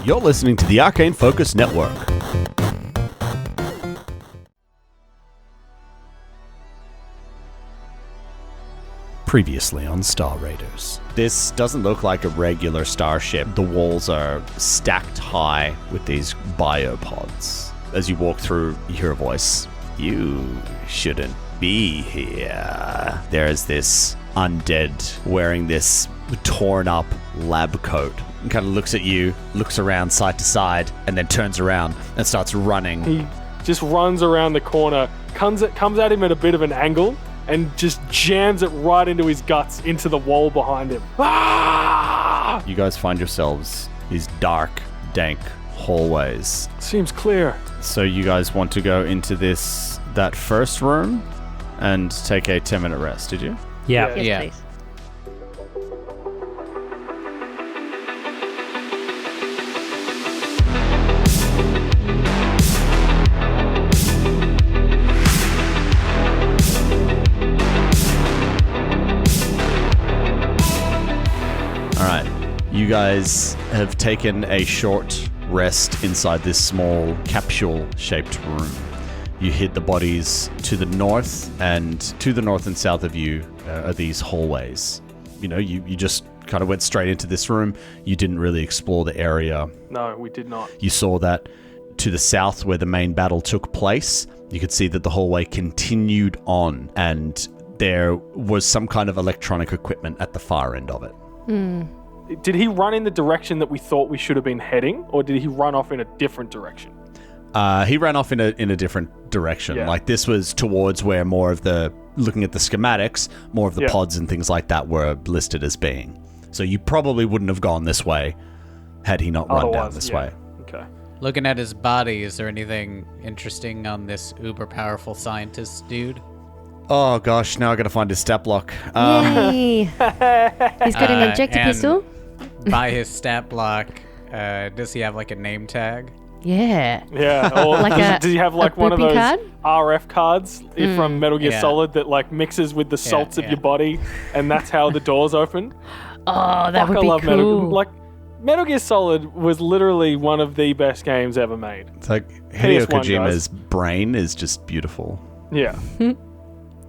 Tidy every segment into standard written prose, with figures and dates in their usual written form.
You're listening to the Arcane Focus Network. Previously on Star Raiders. This doesn't look like a regular starship. The walls are stacked high with these biopods. As you walk through, you hear a voice. You shouldn't be here. There's this undead wearing this torn up lab coat. And kind of looks at you, looks around side to side, and then turns around and starts running. He just runs around the corner, comes at him at a bit of an angle, and just jams it right into his guts, into the wall behind him. Ah! You guys find yourselves these dark, dank hallways. Seems clear. So you guys want to go into that first room and take a 10-minute rest, did you? Yeah. Yes, please. You guys have taken a short rest inside this small capsule-shaped room. You hid the bodies to the north and south of you are these hallways. You know, you just kind of went straight into this room. You didn't really explore the area. No, we did not. You saw that to the south where the main battle took place, you could see that the hallway continued on and there was some kind of electronic equipment at the far end of it. Did he run in the direction that we thought we should have been heading, or did he run off in a different direction? He ran off in a different direction. Yeah. Like this was towards where more of the, looking at the schematics, more of the pods and things like that were listed as being. So you probably wouldn't have gone this way had he not run down this way. Okay. Looking at his body, is there anything interesting on this uber powerful scientist dude? Oh gosh, now I gotta find his stat block. Yay! He's got an ejector and pistol? By his stat block, does he have like a name tag? Yeah. Yeah. Or Like does he have like a one of boopy those card? RF cards from Metal Gear Yeah. Solid that like mixes with the salts of yeah. your body, and that's how the doors open? Oh, that Fuck, would I be love cool. Metal Gear Solid was literally one of the best games ever made. It's like Hideo PS1 Kojima's brain is just beautiful. Yeah.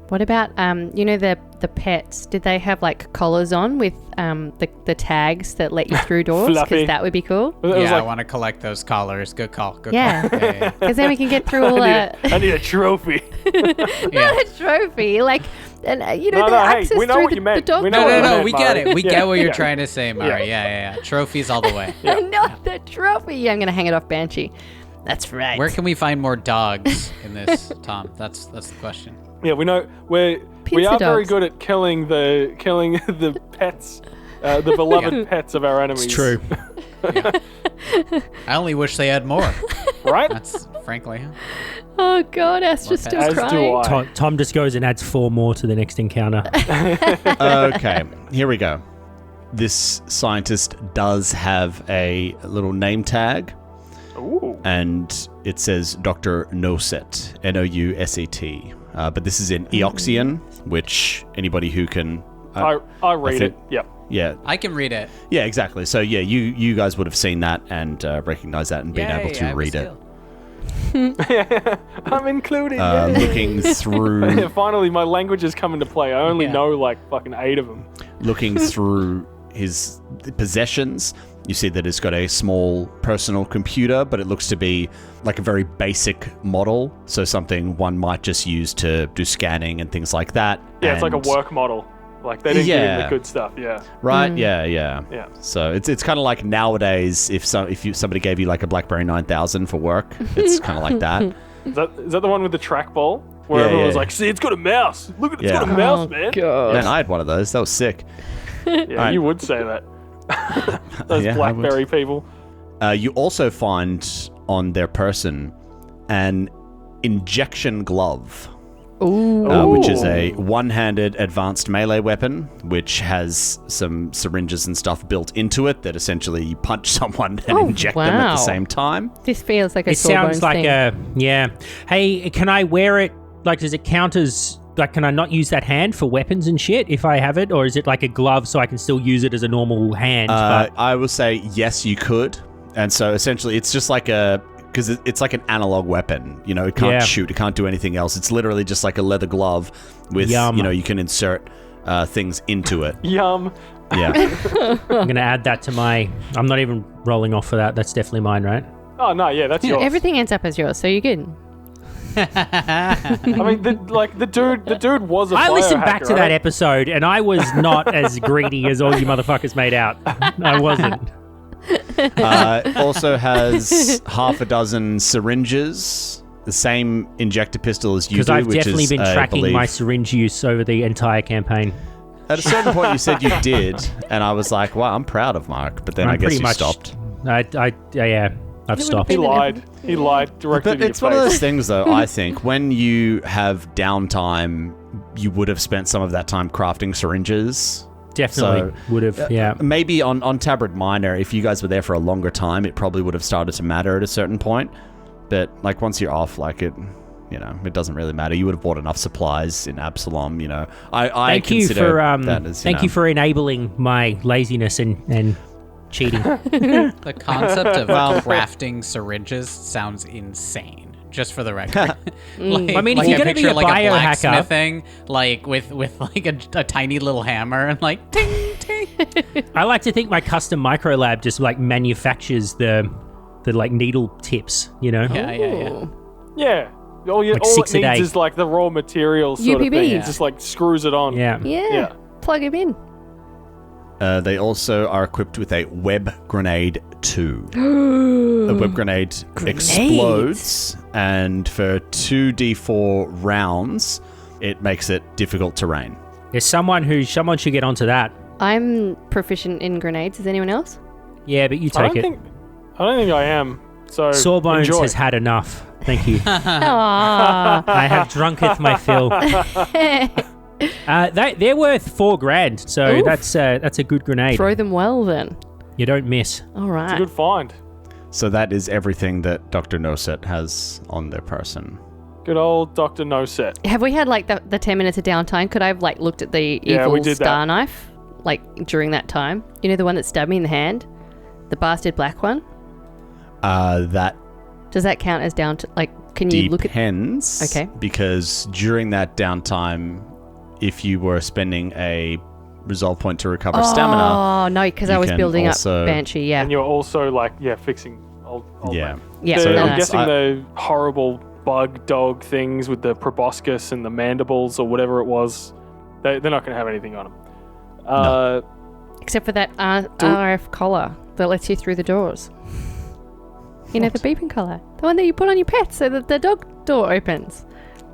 What about the pets? Did they have like collars on with the tags that let you through doors? Fluffy. Because that would be cool. It was I like, want to collect those collars. Good call. Good Yeah. call. Yeah. Because then we can get through all I that. need a trophy. Not a trophy, like, and the No, hey, access we know through what you meant. the dog We know No, what no, you no. meant, We get it. We Murray. get what you're Yeah. trying to say, Murray. Yeah. Trophies all the way. Not the trophy. Yeah, I'm going to hang it off Banshee. That's right. Where can we find more dogs in this, Tom? That's the question. Yeah, we know we Pizza are very dogs. good at killing the pets, the beloved pets of our enemies. It's true. I only wish they had more. Right? That's frankly. Oh God, Astra's still As crying. do I. Tom just goes and adds 4 more to the next encounter. Okay, here we go. This scientist does have a little name tag. Ooh. And it says Dr. Noset, N-O-U-S-E-T. But this is in Eoxian, which anybody who can... I read it. Yep. Yeah, I can read it. yeah, exactly. So yeah, you guys would have seen that and recognized that and been able to read it. I'm included. Looking through... Finally, my language has come into play. I only know like fucking 8 of them. looking through his possessions, you see that it's got a small personal computer, but it looks to be like a very basic model. So something one might just use to do scanning and things like that. Yeah, it's like a And- work model. Like they didn't give him the good stuff. Yeah. Right? Yeah. Yeah. So it's kind of like nowadays, if somebody gave you like a BlackBerry 9000 for work, it's kind of like that. Is that the one with the trackball? Where Yeah, everyone yeah. was like, see, it's got a mouse. Look at it's Yeah. got a mouse, man. God. Man, I had one of those. That was sick. Yeah, Right. you would say that. Those Yeah, I would. BlackBerry people. You also find on their person an injection glove. Ooh. Which is a one-handed advanced melee weapon, which has some syringes and stuff built into it that essentially you punch someone and inject them at wow. the same time. This feels like a It sounds Sawbones like thing. yeah. Hey, can I wear it? Like, does it count as, like, can I not use that hand for weapons and shit if I have it? Or is it like a glove so I can still use it as a normal hand? But I will say, yes, you could. And so essentially it's just like because it's like an analog weapon, you know, it can't shoot, it can't do anything else. It's literally just like a leather glove with, you know, you can insert things into it. Yum. Yeah. I'm going to add that to I'm not even rolling off for that. That's definitely mine, right? Oh, no, yeah, that's yours. Everything ends up as yours, so you're good. I mean, the dude was a I listened back biohacker, to that right? episode, and I was not as greedy as all you motherfuckers made out. I wasn't. Also has half a dozen syringes, the same injector pistol as you do, Because I've which definitely is, been I tracking believe- my syringe use over the entire campaign. At a certain point, you said you did, and I was like, "Wow, I'm proud of Mark." But then I guess pretty you much stopped. I've stopped. He lied. He lied directly But to your it's one of those face. things, though. I think when you have downtime, you would have spent some of that time crafting syringes. Definitely would have, yeah. Maybe on Tabard Minor, if you guys were there for a longer time, it probably would have started to matter at a certain point. But like once you're off, like it, you know, it doesn't really matter. You would have bought enough supplies in Absalom. You know, Thank you for enabling my laziness and cheating. The concept of crafting syringes sounds insane. Just for the record. I mean, if like you're I gonna be picture a like biohacker- blacksmithing, like with like a tiny little hammer and like ting ting. I like to think my custom micro lab just like manufactures the like needle tips, you know? Yeah. Yeah. All Like it 6 a needs day. is like the raw materials sort of UPB. thing. Yeah. It just like screws it on. Yeah. Yeah. Plug him in. They also are equipped with a web grenade 2. The web grenade explodes, and for 2d4 rounds, it makes it difficult terrain. There's someone should get onto that. I'm proficient in grenades. Is anyone else? Yeah, but you I take don't it. think I am. So Sawbones enjoy. has had enough. Thank you. Aww. I have drunketh my fill. They're worth $4,000, so Oof. that's a good grenade. Throw them well then. You don't miss. All It's a right. good find. So that is everything that Dr. Noset has on their person. Good old Dr. No Set. Have we had like the 10 minutes of downtime? Could I have like looked at the Yeah, evil we did star that. knife like during that time? You know, the one that stabbed me in the hand? The bastard black one? That Does that count as down to like, can you look at... depends. Okay. Because during that downtime, if you were spending a resolve point to recover stamina, Oh, no, because I you was can building also- up Banshee, yeah. And you're also like, fixing old yeah. man. Yeah, The- no, I'm no. guessing I- the horrible bug dog things with the proboscis and the mandibles or whatever it was, they're not going to have anything on them. Except for that RF collar that lets you through the doors. You know, the beeping collar. The one that you put on your pets so that the dog door opens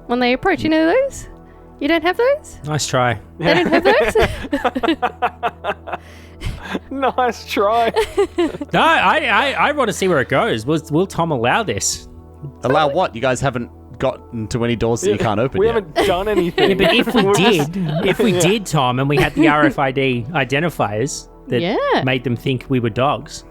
when they approach. You know those? You don't have those? Nice try. They don't have those? Nice try. No, I want to see where it goes. Will Tom allow this? Allow what? You guys haven't gotten to any doors that you can't open We yet. haven't done anything. Yeah, but if we We're just- did, Tom, and we had the RFID identifiers that Yeah. made them think we were dogs.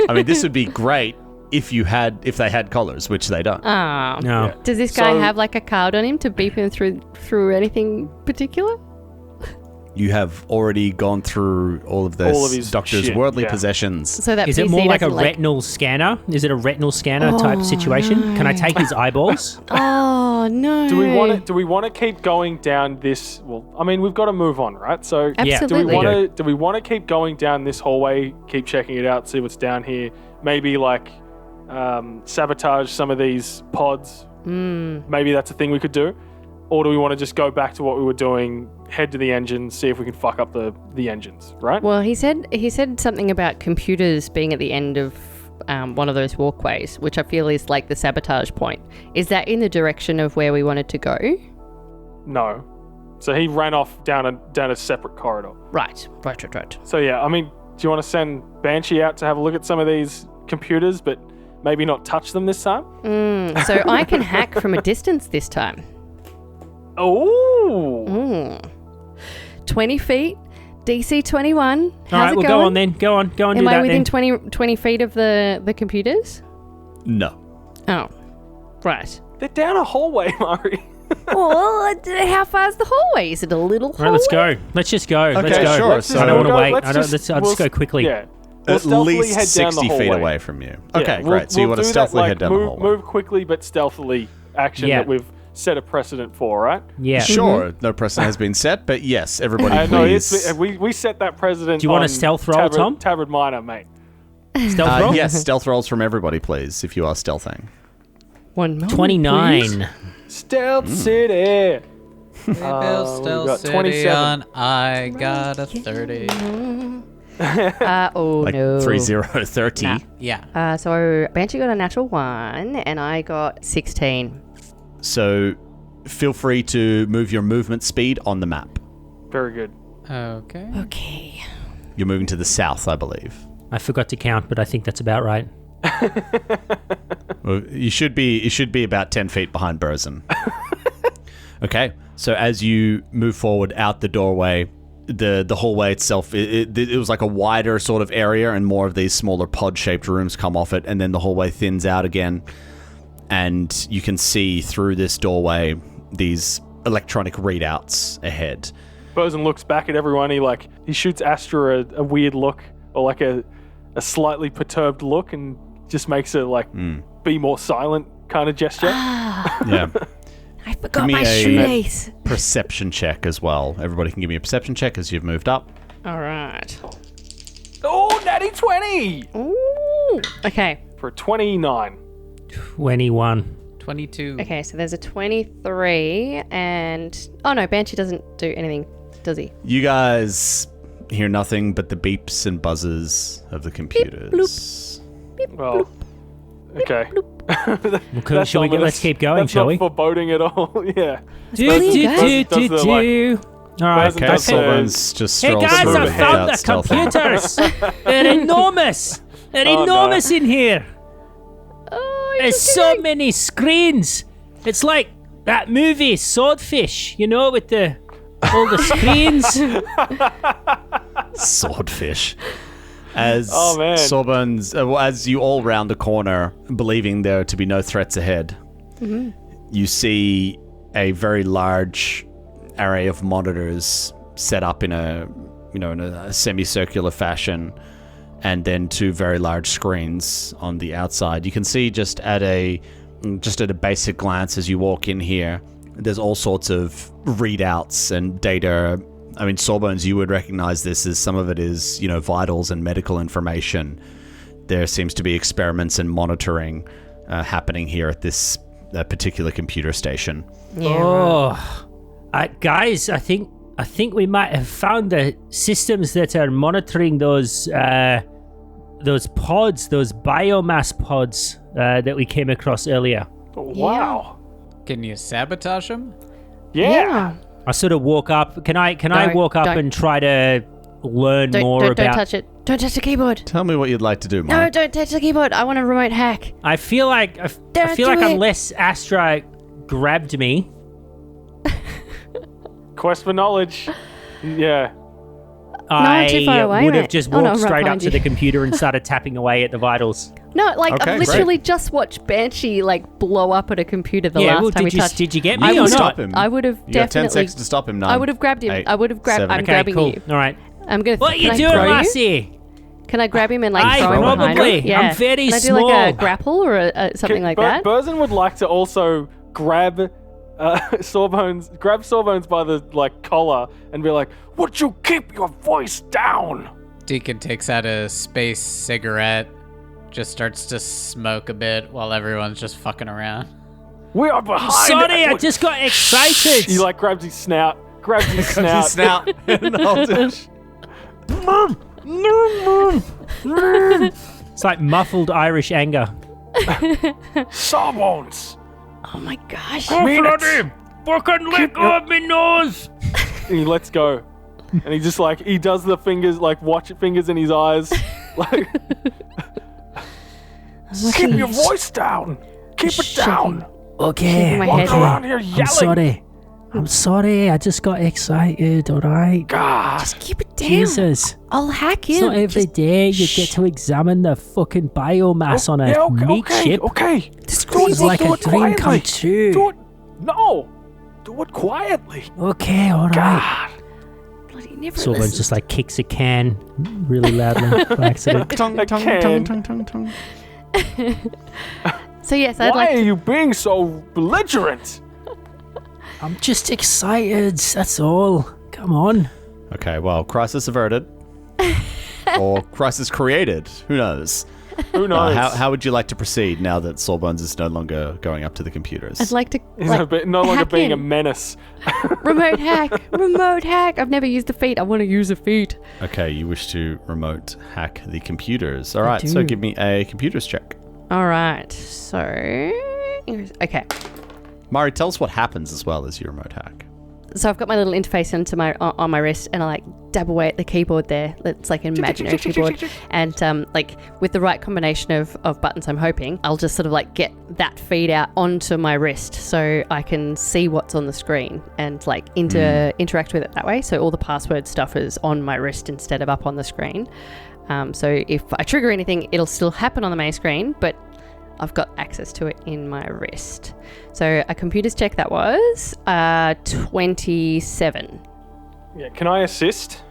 I mean, this would be great if they had collars, which they don't. Oh. No. Yeah. Does this guy So- have like a card on him to beep him through anything particular? You have already gone through all of this All of his doctor's shit, worldly yeah. possessions. So that Is it PC more like a doesn't, retinal scanner? Is it a retinal scanner type situation? Can I take his eyeballs? Oh no! Do we want to keep going down this? Well, I mean, we've got to move on, right? So, Yeah. Absolutely. do we want to keep going down this hallway? Keep checking it out, see what's down here. Maybe like sabotage some of these pods. Maybe that's a thing we could do. Or do we want to just go back to what we were doing? Head to the engines, see if we can fuck up the engines, right? Well, he said something about computers being at the end of one of those walkways, which I feel is like the sabotage point. Is that in the direction of where we wanted to go? No. So he ran off down a separate corridor. Right. So yeah, I mean, do you want to send Banshee out to have a look at some of these computers, but maybe not touch them this time? So I can hack from a distance this time. Oh. 20 feet, DC 21. How's All right, it well, going? go on then. Go on, do Am that I within then. 20 feet of the computers? No. Oh, right. They're down a hallway, Murray. Well, how far's the hallway? Is it a little hallway? All right, let's go. Let's just go. Okay, let's go. sure. I don't want to wait. Let's I'll just go quickly. Yeah. at stealthily least head down 60 the feet hallway. away from you. Yeah, Okay, we'll- great. So you we'll want to do that, stealthily like, head down move, the hallway. Move quickly but stealthily action Yeah. that we've set a precedent for, right? Yeah. Sure, no precedent has been set, but yes, everybody No, please. we set that precedent. Do you want a on stealth roll, Tom? Tabard Minor, mate. Stealth roll? Yes, stealth rolls from everybody, please, if you are stealthing. 1 moment, 29. please. Stealth City. We built we've Stealth got City 27. on I got a 30. Oh Like no. 30. Nah. Yeah. So Banshee got a natural 1 and I got 16. So feel free to move your movement speed on the map. Very good. Okay. Okay. You're moving to the south, I believe. I forgot to count, but I think that's about right. Well, you should be about 10 feet behind Burzin. Okay, so as you move forward out the doorway, the hallway itself, it was like a wider sort of area, and more of these smaller pod-shaped rooms come off it, and then the hallway thins out again, and you can see through this doorway these electronic readouts ahead. Bosun looks back at everyone. He shoots Astra a weird look, or like a slightly perturbed look, and just makes a be more silent kind of gesture. Yeah. I Give forgot me my a- shoelace. Perception check as well. Everybody can give me a perception check as you've moved up. All right. Oh, natty 20 Ooh. Okay. for 29. 21. 22. Okay, so there's a 23 and... Oh no, Banshee doesn't do anything, does he? You guys hear nothing but the beeps and buzzes of the computers. Well, okay. Okay, shall we let's keep going, that's shall not we? foreboding at all. Yeah. brilliant, guys. All right, Does Okay, the, Sylvan's just Hey strolls guys, through I and heads found out the stealthily. computers. They're enormous. They're Oh, no. enormous in here. Oh, There's so many screens. It's like that movie Swordfish, you know, with all the screens. Swordfish. As Oh, man. Sorbonne's, as you all round the corner, believing there to be no threats ahead, you see a very large array of monitors set up in a semicircular fashion, and then two very large screens on the outside. You can see just at a basic glance as you walk in here, there's all sorts of readouts and data. I mean, Sawbones, you would recognize this as some of it is, vitals and medical information. There seems to be experiments and monitoring happening here at this particular computer station. Oh, guys, I think we might have found the systems that are monitoring those pods, those biomass pods that we came across earlier. Wow. Can you sabotage them? Yeah. I sort of walk up. Can I walk up don't. and try to learn more Don't about? touch it. Don't touch the keyboard. Tell me what you'd like to do, No, Mark. don't touch the keyboard. I want a remote hack. I feel like Don't do it. unless Astra grabbed me, Quest for knowledge. Yeah. I'm too far I away, would have mate. just Oh, no, walked I'm right straight up behind to you. the computer and started tapping away at the vitals. No, Okay, I've great. literally just watched Banshee blow up at a computer the last time we touched. Did you get You me can or stop not? him. I would have You got 10 definitely. seconds to stop him, 9. I would have grabbed him. 8, I would have grabbed. 7. I'm Okay, grabbing cool. you. All right. I'm gonna. What are you can I doing, throw you? Lassie? Can I grab him and like I throw him behind probably. him? Yeah. I'm very Can I do like small. a grapple or something like that? Burzin would like to also grab Sawbones by the collar and be like, "Would you keep your voice down?" Deacon takes out a space cigarette, just starts to smoke a bit while everyone's just fucking around. We are behind. Sorry, I it. just got excited. He grabs his snout. Grabs his His snout. snout. And holds it. It's like muffled Irish anger. Sawbones. Oh my gosh! Mean it. Fucking let go of me nose. And he lets go. And he just he does the fingers, watch it fingers in his eyes. Keep your voice down. Keep it down. Okay, Shaking my head. Walk around here yelling. I'm sorry. I just got excited. All right. God. Keep it down. Jesus. I'll hack It's him. not every day you get to examine the fucking biomass on a Yeah, meat ship. Okay. It's like a dream come true. Do it. No. Do it quietly. Okay, all right. God. Bloody never Sawbones listens. just like kicks a can really loudly by accident. Tongue, A tongue, can. tongue, tongue, tongue, tongue. So yes, I'd Why like are to... you being so belligerent? I'm just excited, that's all. Come on. Okay, well, crisis averted. Or crisis created. Who knows? Who knows? How would you like to proceed now that Sawbones is no longer going up to the computers? I'd like to He's like, no longer hack being a in. menace. Remote hack. Remote hack. I've never used a feat. I want to use a feat. Okay, you wish to remote hack the computers. All right, do. so give me a computers check. All right. So... Okay. Mari, tell us what happens as well as you remote hack. So I've got my little interface onto my on my wrist, and I like dab away at the keyboard there. It's like an imaginary keyboard, and like with the right combination of buttons, I'm hoping I'll just sort of like get that feed out onto my wrist, so I can see what's on the screen and like interact with it that way. So all the password stuff is on my wrist instead of up on the screen. So if I trigger anything, it'll still happen on the main screen, but I've got access to it in my wrist. So a computer's check that was 27. Yeah, can I assist,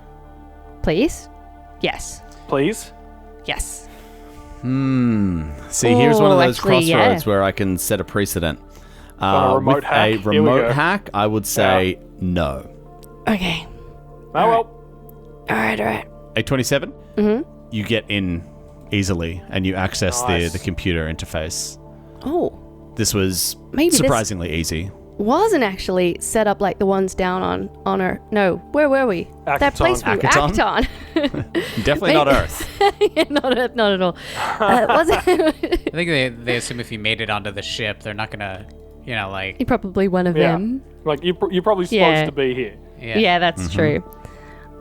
Please? Yes. please? Yes. See, here's one of Oh, those actually, crossroads yeah. where I can set a precedent. a remote with hack? a Here we remote go. hack, I would say no. Okay. Oh, well. All right. A 27, you get in easily and you access Nice. the computer interface. Oh, This was Maybe this- surprisingly easy. wasn't actually set up like the ones down on her. No, where were we? That Akaton. place we Akaton? act on. Definitely not Earth. Yeah, not at all. Wasn't I think they assume if you made it onto the ship, they're not gonna, like, probably one of Yeah. them? Like, you're probably supposed Yeah. to be here. Yeah, that's true.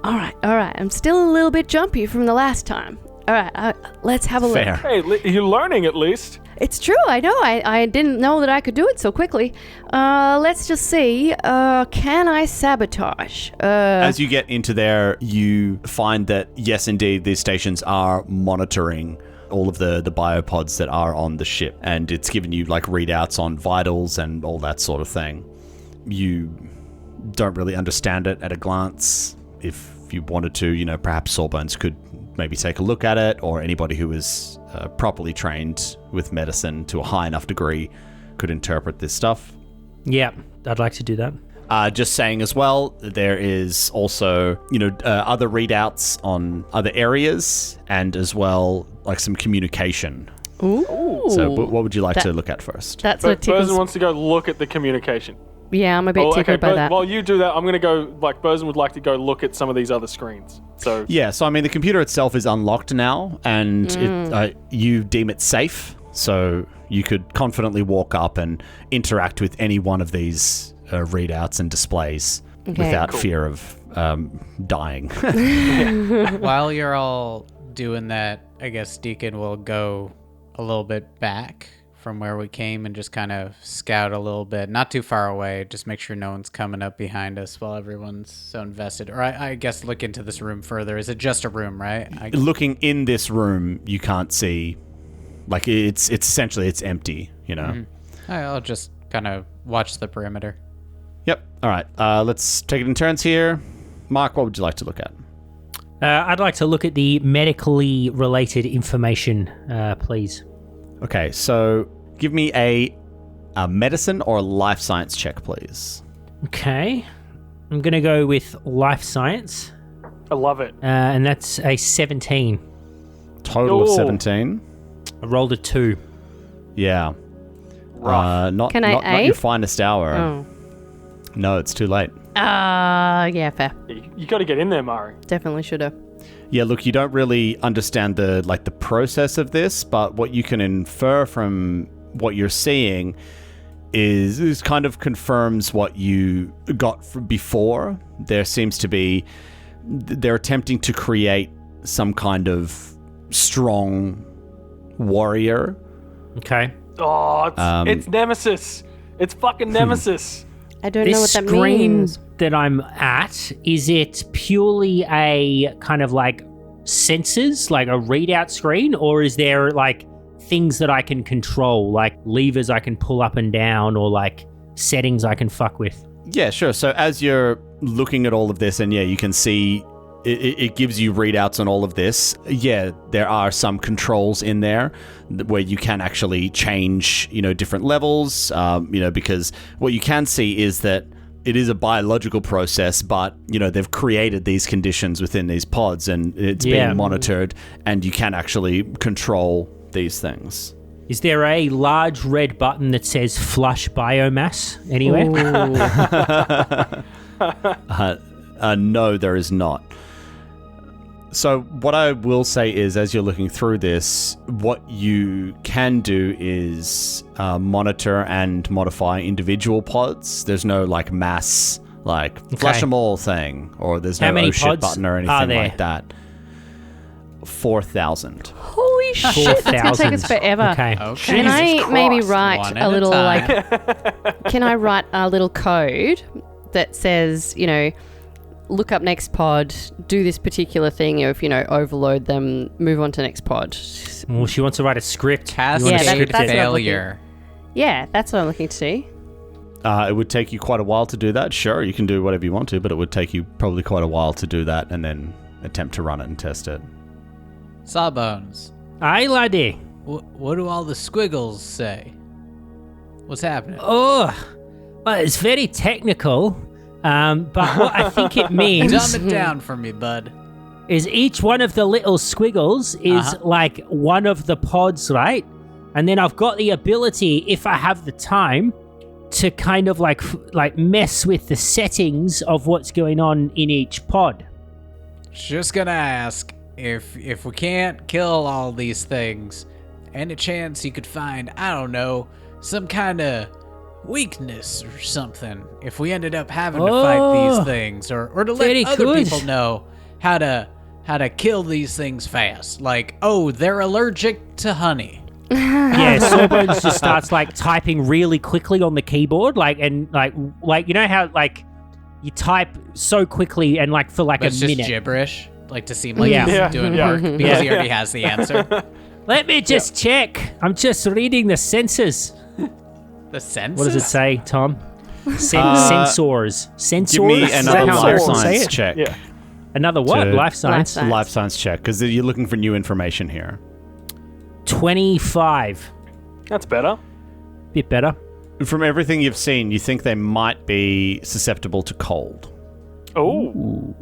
All right. I'm still a little bit jumpy from the last time. All right, let's have a look. Fair. Hey, you're learning at least. It's true, I know. I didn't know that I could do it so quickly. Let's just see. Can I sabotage? As you get into there, you find that, yes, indeed, these stations are monitoring all of the biopods that are on the ship, and it's giving you like readouts on vitals and all that sort of thing. You don't really understand it at a glance. If you wanted to, perhaps Sawbones could maybe take a look at it, or anybody who is properly trained with medicine to a high enough degree could interpret this stuff. Yeah, I'd like to do that. Just saying as well, there is also, other readouts on other areas, and as well, like some communication. Ooh. So what would you like That- to look at first? That's what But Burzen tickles. wants to go look at the communication. Yeah, I'm a bit tickled by that. While you do that, I'm going to go, like, Burzen would like to go look at some of these other screens. So, Yeah, so I mean, the computer itself is unlocked now, and you deem it safe, so you could confidently walk up and interact with any one of these readouts and displays without Cool. fear of dying. While you're all doing that, I guess Deacon will go a little bit back from where we came and just kind of scout a little bit, not too far away, just make sure no one's coming up behind us while everyone's so invested. Or I guess look into this room further. Is it just a room, right? Looking in this room, you can't see, like, it's essentially it's empty, I'll just kind of watch the perimeter. Yep. All right. Let's take it in turns here. Mark, what would you like to look at? I'd like to look at the medically related information, please. Okay, so give me a medicine or life science check, please. Okay. I'm going to go with life science, I love it. and that's a 17. Total of Ooh. 17. I rolled a 2. Yeah. Not, Can I not your aid? finest hour. Oh. No, it's too late. Yeah, fair. You got to get in there, Mari. Definitely should have. Yeah, look, you don't really understand the process of this, but what you can infer from what you're seeing is kind of confirms what you got before. There seems to be they're attempting to create some kind of strong warrior. Okay. Oh, it's Nemesis. It's fucking Nemesis. I don't know what This that screen means. that I'm at, is it purely a kind of like sensors, like a readout screen, or is there like things that I can control, like levers I can pull up and down, or like settings I can fuck with? Yeah, sure. So as you're looking at all of this, and yeah, you can see it gives you readouts on all of this. Yeah, there are some controls in there where you can actually change, different levels, because what you can see is that it is a biological process, but, they've created these conditions within these pods, and it's being monitored, and you can actually control these things. Is there a large red button that says flush biomass anywhere? No, there is not. So what I will say is, as you're looking through this, what you can do is monitor and modify individual pods. There's no mass, flush them all thing, or there's no many oh shit pods button or are anything there? like that. 4,000. Holy shit, that's going to take us forever. Okay. Can I maybe write One a at little, time. can I write a little code that says, look up next pod, do this particular thing, or if, overload them, move on to next pod. Well, she wants to write a script. Cast Yeah, script that's what I'm failure. Yeah, that's what I'm looking to see. It would take you quite a while to do that. Sure, you can do whatever you want to, but it would take you probably quite a while to do that and then attempt to run it and test it. Sawbones. Aye, laddie. What do all the squiggles say? What's happening? Oh, well, it's very technical, but what I think it means Dumb it down for me, bud. is each one of the little squiggles is like one of the pods, right? And then I've got the ability, if I have the time, to kind of like mess with the settings of what's going on in each pod. Just gonna ask if we can't kill all these things, any chance you could find, I don't know, some kind of weakness or something if we ended up having to fight these things, or to very let other good. people know how to kill these things fast. Like, oh, they're allergic to honey. Yeah, Sawbones just starts typing really quickly on the keyboard, and you know how you type so quickly and for But a it's just minute. gibberish, to seem like Yeah. he's doing Yeah. work because he already has the answer. Let me just check. I'm just reading the census. The sense. What does it say, Tom? Sensors. Sensors? Give me Is that another how life I say science it? check. Yeah. Another what? To- Life science? Life Life science check, because you're looking for new information here. 25. That's better. Bit better. From everything you've seen, you think they might be susceptible to cold. Oh, Ooh.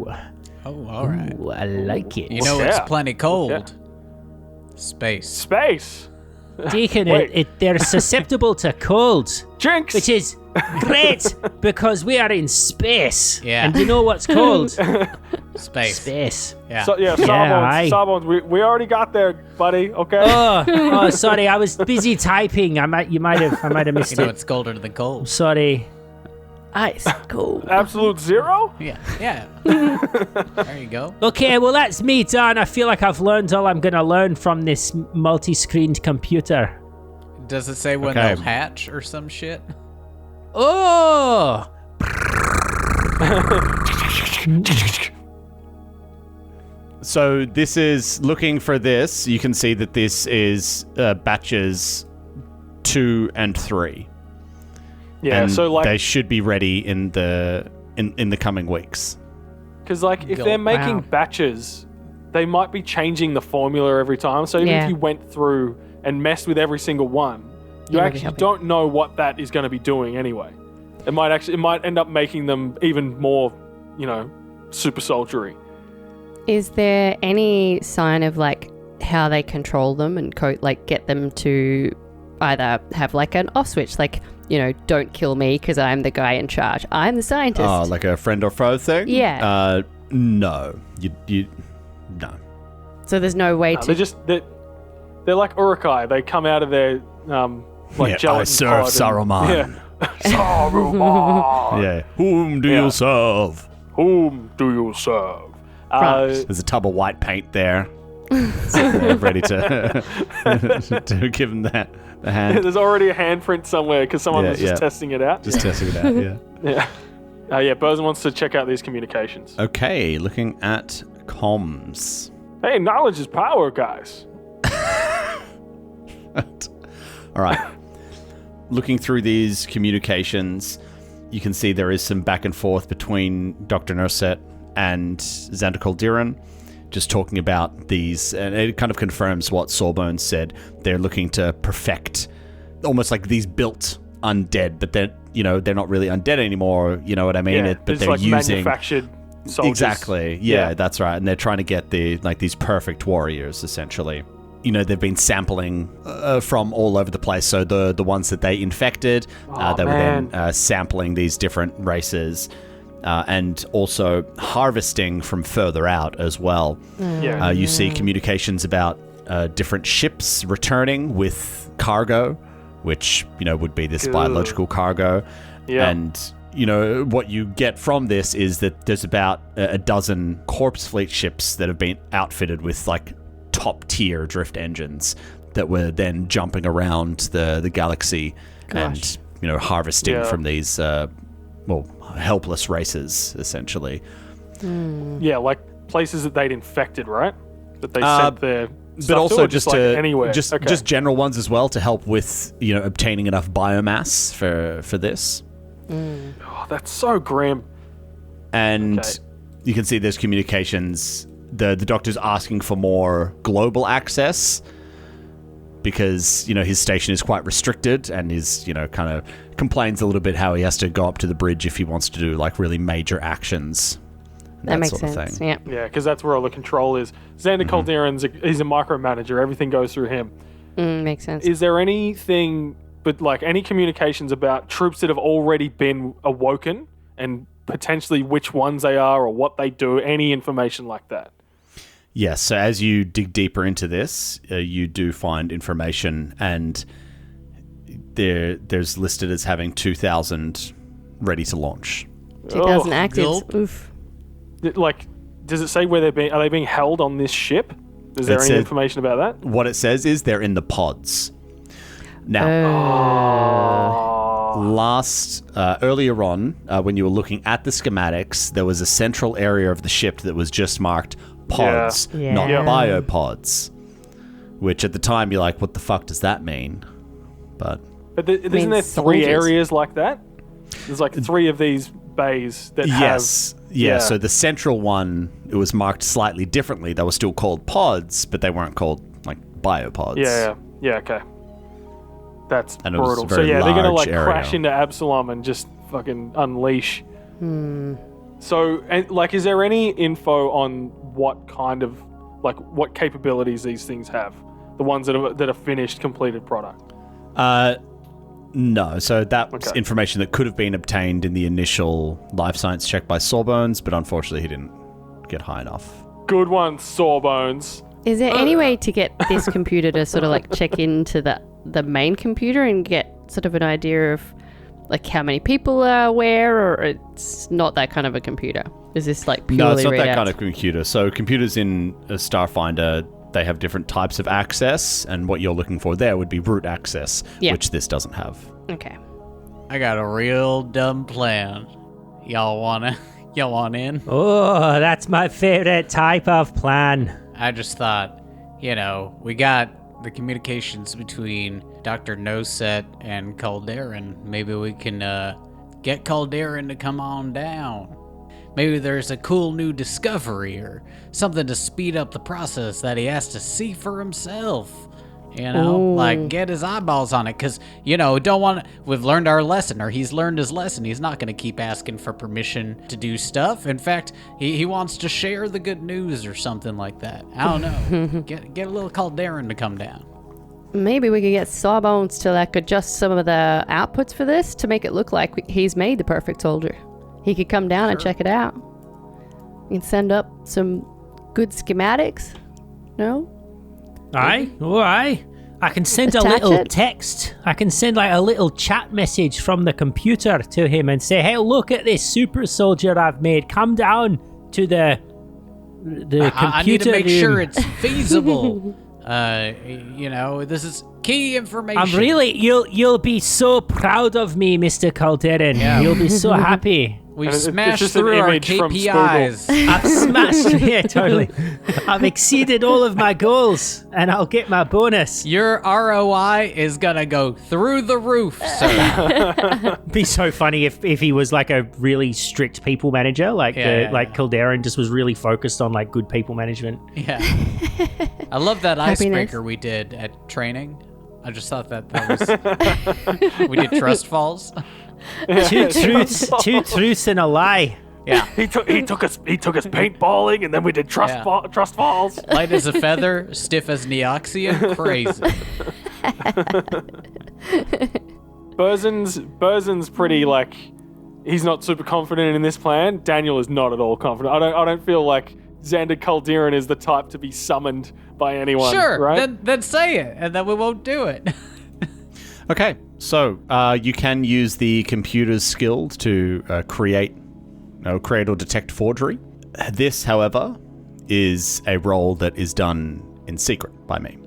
Oh, all right. Ooh, I like it. You know it's Yeah. plenty cold. Yeah. Space. space. Deacon, Wait. they're susceptible to cold, Jinx. which is great because we are in space. Yeah. And you know what's cold? Space. Space. Yeah. So, yeah, aye. Sawbones, we already got there, buddy. Okay. Oh, sorry, I was busy typing. I might have missed You know it. it's colder than cold. Sorry. Ice cold. Absolute zero. Yeah. Yeah. There you go. Okay, well that's me done. I feel like I've learned all I'm gonna learn from this multi-screened computer. Does it say when Okay. they'll hatch or some shit? Oh! So this is looking for this. You can see that this is batches 2 and 3. Yeah. and So they should be ready in the coming weeks. because if Go. they're making Wow. batches, they might be changing the formula every time. So even Yeah. if you went through and messed with every single one, you might be actually helping. don't know what that is going to be doing anyway. It might end up making them even more, super soldiery. Is there any sign of how they control them and get them to either have an off switch, don't kill me because I'm the guy in charge. I'm the scientist. Oh, like a friend or foe thing? Yeah. No. You no. So there's no way to. They're like Urukai. They come out of their gelatin I serve pod and- Saruman. Yeah. Saruman. Yeah. Whom do Yeah. you serve? Whom do you serve? Right. There's a tub of white paint there. They're ready to to give them the hand. There's already a handprint somewhere because someone Yeah, was just yeah. testing it out. Just testing it out, yeah. Yeah. Bosun wants to check out these communications. Okay, looking at comms. Hey, knowledge is power, guys. All right. Looking through these communications, you can see there is some back and forth between Dr. Nurset and Xander Calderon, just talking about these, and it kind of confirms what Sawbones said. They're looking to perfect almost like these built undead, but they're not really undead anymore, you know what I mean? Yeah, but it's they're like using manufactured soldiers. Exactly. Yeah, that's right. And they're trying to get these perfect warriors, essentially. You know, they've been sampling from all over the place. So the ones that they infected, they were then sampling these different races, and also harvesting from further out as well. Yeah. You see communications about different ships returning with cargo, which, you know, would be this biological cargo. Yeah. And, you know, what you get from this is that there's about a dozen corpse fleet ships that have been outfitted with, like, top-tier drift engines that were then jumping around the galaxy and, you know, harvesting from these, helpless races, essentially. Yeah, like places that they'd infected, right? That they sent their stuff but also to, or just like to anywhere. just general ones as well to help with, you know, obtaining enough biomass for this. Oh, that's so grim. And Okay. you can see there's communications. The doctor's asking for more global access because, you know, his station is quite restricted, and is, you know, kind of complains a little bit how he has to go up to the bridge if he wants to do like really major actions. That makes sort of sense. thing. Yeah. Yeah, because that's where all the control is. Xander Calderon's he's a micromanager. Everything goes through him. Makes sense. Is there anything, but like any communications about troops that have already been awoken and potentially which ones they are or what they do? Any information like that? Yes, so as you dig deeper into this, you do find information, and there's listed as having 2,000 ready to launch. 2,000 Oh, actives. gulp. Oof. Like, does it say where they're being? Are they being held on this ship? Is there It any says- information about that? What it says is they're in the pods. Now, earlier on, when you were looking at the schematics, there was a central area of the ship that was just marked pods, Yeah. not Yeah. biopods. Which at the time you're like, what the fuck does that mean? But But isn't there means three soldiers. areas like that? There's like three of these bays that yes, have... yeah. So the central one, it was marked slightly differently. They were still called pods, but they weren't called like biopods. Yeah, okay. That's And it was a brutal. So very yeah, they're gonna large like area. crash into Absalom and just fucking unleash. So, and like, is there any info on what kind of, like, what capabilities these things have? The ones that are finished, completed product. No, so that's Okay. information that could have been obtained in the initial life science check by Sawbones, but unfortunately he didn't get high enough. Good one, Sawbones. Is there any way to get this computer to sort of like check into the main computer and get sort of an idea of like how many people are where, or it's not that kind of a computer? Is this like purely No, it's not that readouts? kind of computer. So computers in a Starfinder, they have different types of access, and what you're looking for there would be root access, Yeah. which this doesn't have. Okay. I got a real dumb plan. Y'all want in? Oh, that's my favorite type of plan. I just thought, you know, we got the communications between Dr. Noset and Calderon. Maybe we can get Calderon to come on down. Maybe there's a cool new discovery or something to speed up the process that he has to see for himself. You know, like get his eyeballs on it, because, you know, we've learned our lesson, or he's learned his lesson. He's not going to keep asking for permission to do stuff. In fact, he wants to share the good news or something like that. I don't know. Get a little Calderon to come down. Maybe we could get Sawbones to like adjust some of the outputs for this to make it look like he's made the perfect soldier. He could come down and check it out. We can send up some good schematics. No? Aye, all right. I can send a Attach little it? text. I can send like a little chat message from the computer to him and say, "Hey, look at this super soldier I've made. Come down to the computer I need to make room." sure it's feasible. This is key information. You'll be so proud of me, Mr. Calderon. Yeah. You'll be so happy. We've It's smashed just an through our image from KPIs. I've smashed, yeah, totally. I've exceeded all of my goals, and I'll get my bonus. Your ROI is gonna go through the roof, sir. Be so funny if he was like a really strict people manager, like Calderon just was really focused on like good people management. Yeah. I love that Happiness. icebreaker we did at training. I just thought that was... we did trust falls. Two truths and a lie. Yeah. He took us paintballing, and then we did trust falls. Light as a feather, stiff as Neoxian, crazy. Burzen's pretty like he's not super confident in this plan. Daniel is not at all confident. I don't feel like Xander Calderon is the type to be summoned by anyone. Sure, right? then say it, and then we won't do it. Okay, so you can use the computer's skill to create or detect forgery. This, however, is a role that is done in secret by me.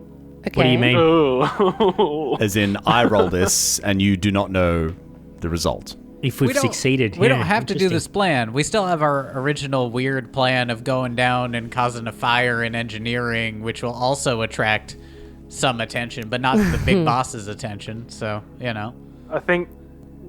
Okay. What do you mean? Ooh. As in, I roll this, and you do not know the result. If we've succeeded. We yeah, don't have to do interesting. this plan. We still have our original weird plan of going down and causing a fire in engineering, which will also attract some attention, but not the big boss's attention. So, I think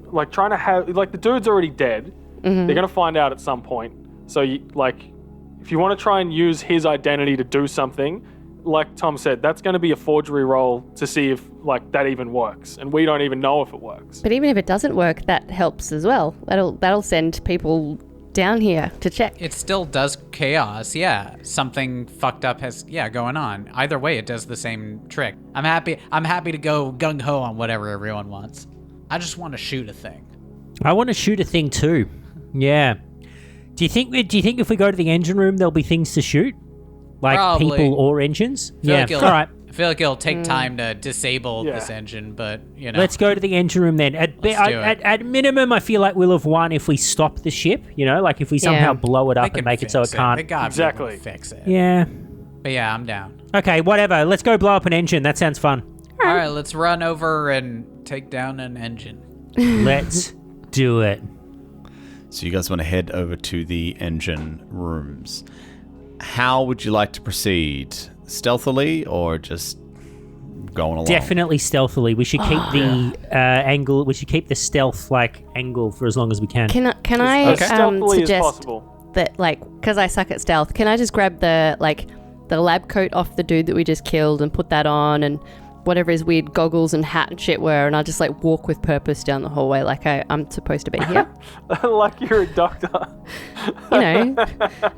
like trying to have like the dude's already dead. They're gonna find out at some point. So if you want to try and use his identity to do something, like Tom said, that's going to be a forgery roll to see if like that even works, and we don't even know if it works. But even if it doesn't work, that helps as well. That'll send people down here to check. it still does chaos. Yeah, something fucked up has going on. Either way, it does the same trick. I'm happy to go gung ho on whatever everyone wants. I just want to shoot a thing. I want to shoot a thing too. Yeah. Do you think if we go to the engine room, there'll be things to shoot, like Probably. people or engines? I Yeah. All right. I feel like it'll take time to disable this engine, but Let's go to the engine room then. Let's do it. At minimum, I feel like we'll have won if we stop the ship. Like if we somehow blow it They up can and make it so it fix can't. They gotta be able Exactly. to fix it. Yeah. But yeah, I'm down. Okay. Whatever. Let's go blow up an engine. That sounds fun. All right, let's run over and take down an engine. Let's do it. So you guys want to head over to the engine rooms. How would you like to proceed? Stealthily or just going along? Definitely stealthily. We should keep the angle. We should keep the stealth angle for as long as we can. Can I As stealthily as suggest possible. that because I suck at stealth, can I just grab the lab coat off the dude that we just killed and put that on, and whatever his weird goggles and hat and shit were, and I'll just walk with purpose down the hallway like I'm supposed to be here. Like you're a doctor. And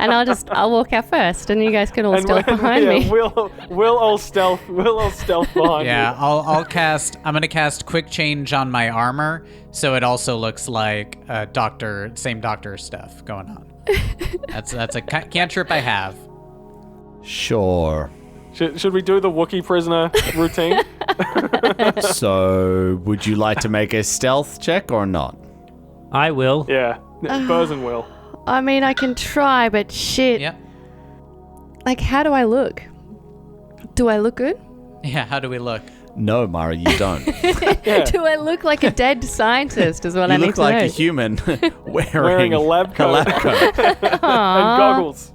I'll walk out first, and you guys can all stealth behind me. We'll all stealth behind you. Yeah, I'm gonna cast quick change on my armor, so it also looks like same doctor stuff going on. That's a cantrip I have. Sure. Should we do the Wookiee prisoner routine? So, would you like to make a stealth check or not? I will. Yeah, Burzen will. I mean, I can try, but shit. Yep. How do I look? Do I look good? Yeah, how do we look? No, Mara, you don't. Yeah. Do I look like a dead scientist is what I You need look to like know. a human Wearing a lab coat. Aw. And goggles.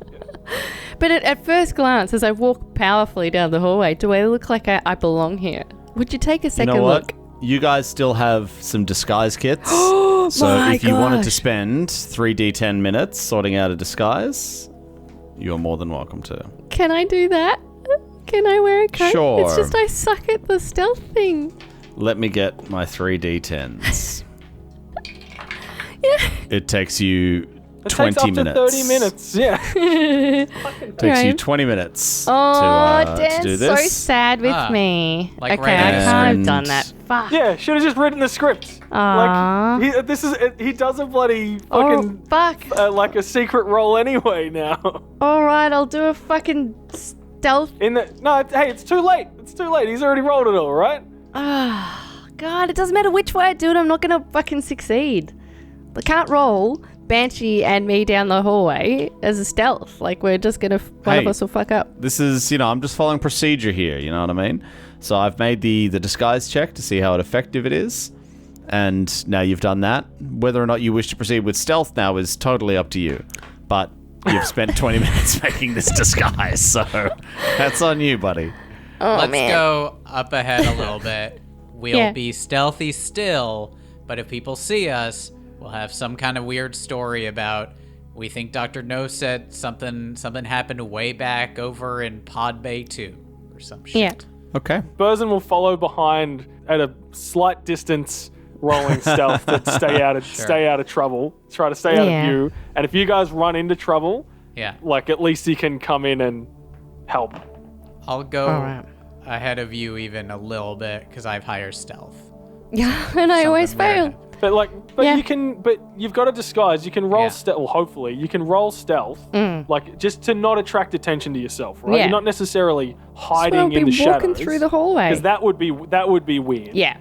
But at first glance, as I walk powerfully down the hallway, do I look like I belong here? Would you take a You second know what? look? You guys still have some disguise kits. So My if you wanted to gosh. spend 3d10 minutes sorting out a disguise, you're more than welcome to. Can I do that? Can I wear a coat? Sure. It's just I suck at the stealth thing. Let me get my 3d10s. Yeah. It takes you It 20 takes up minutes. to 30 minutes. Yeah. It takes you 20 minutes Oh, to Dan's do so this. sad with me. Like okay, right I in the can't have script. done that. Fuck. Yeah, should have just written the script. Aw. He does a bloody Oh, fucking fuck. like a secret role anyway now. All right, I'll do a fucking stealth. Hey, it's too late. It's too late. He's already rolled it all, right? God, it doesn't matter which way I do it. I'm not gonna fucking succeed. I can't roll Banshee and me down the hallway as a stealth. Like, we're just gonna... One of us will fuck up. This is, I'm just following procedure here, you know what I mean? So I've made the disguise check to see how effective it is. And now you've done that. Whether or not you wish to proceed with stealth now is totally up to you. But you've spent 20 minutes making this disguise, so that's on you, buddy. Oh, Let's man. go up ahead a little bit. We'll be stealthy still, but if people see us, we'll have some kind of weird story about we think Dr. No said something happened way back over in Pod Bay 2 or some shit. Yeah. Okay. Burzin will follow behind at a slight distance, rolling stealth to stay out of trouble. Try to stay out of view. And if you guys run into trouble, like at least he can come in and help. I'll go ahead of you even a little bit because I have higher stealth. Yeah, and I always fail. But you've got a disguise. You can roll stealth. Well, hopefully, you can roll stealth, like just to not attract attention to yourself, right? Yeah. You're not necessarily hiding in the shadows. Walking through the hallway. Because that would be weird. Yeah.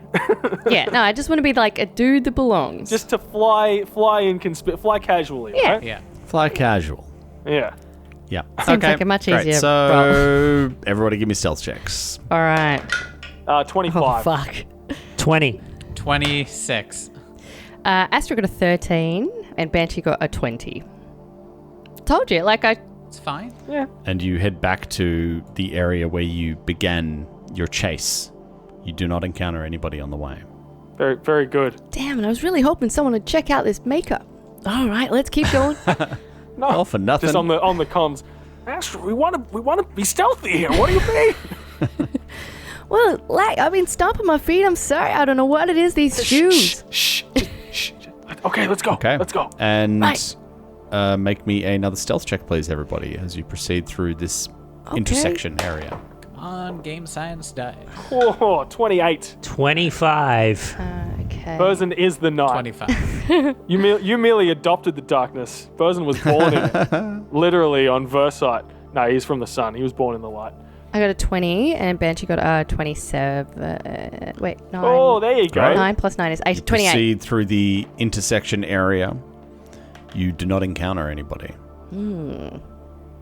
Yeah. No, I just want to be like a dude that belongs. Just to fly fly casually, right? Yeah. Fly casual. Yeah. Yeah. Seems like a much easier So everybody give me stealth checks. All right. 25. Oh, fuck. 20. 26. Astra got a 13 and Banshee got a 20. Told you, It's fine. Yeah. And you head back to the area where you began your chase. You do not encounter anybody on the way. Very, very good. damn, and I was really hoping someone would check out this makeup. All right, let's keep going. No. All for nothing. Just on the comms. Astra, we want to be stealthy here. What do you mean? Well, I've been stomping my feet. I'm sorry. I don't know what it is, these shoes. Shh. Okay, let's go. Okay. Let's go. And Right. make me another stealth check, please, everybody, as you proceed through this intersection area. Come on, game science die. Oh, 28. 25. Okay. Burzin is the knight. 25. You merely adopted the darkness. Burzin was born in it. Literally on Versite. No, he's from the sun. He was born in the light. I got a 20 and Banshee got a 27. Wait, 9. Oh, there you go. Right. 9 plus 9 is 8. You 28. proceed through the intersection area. You do not encounter anybody.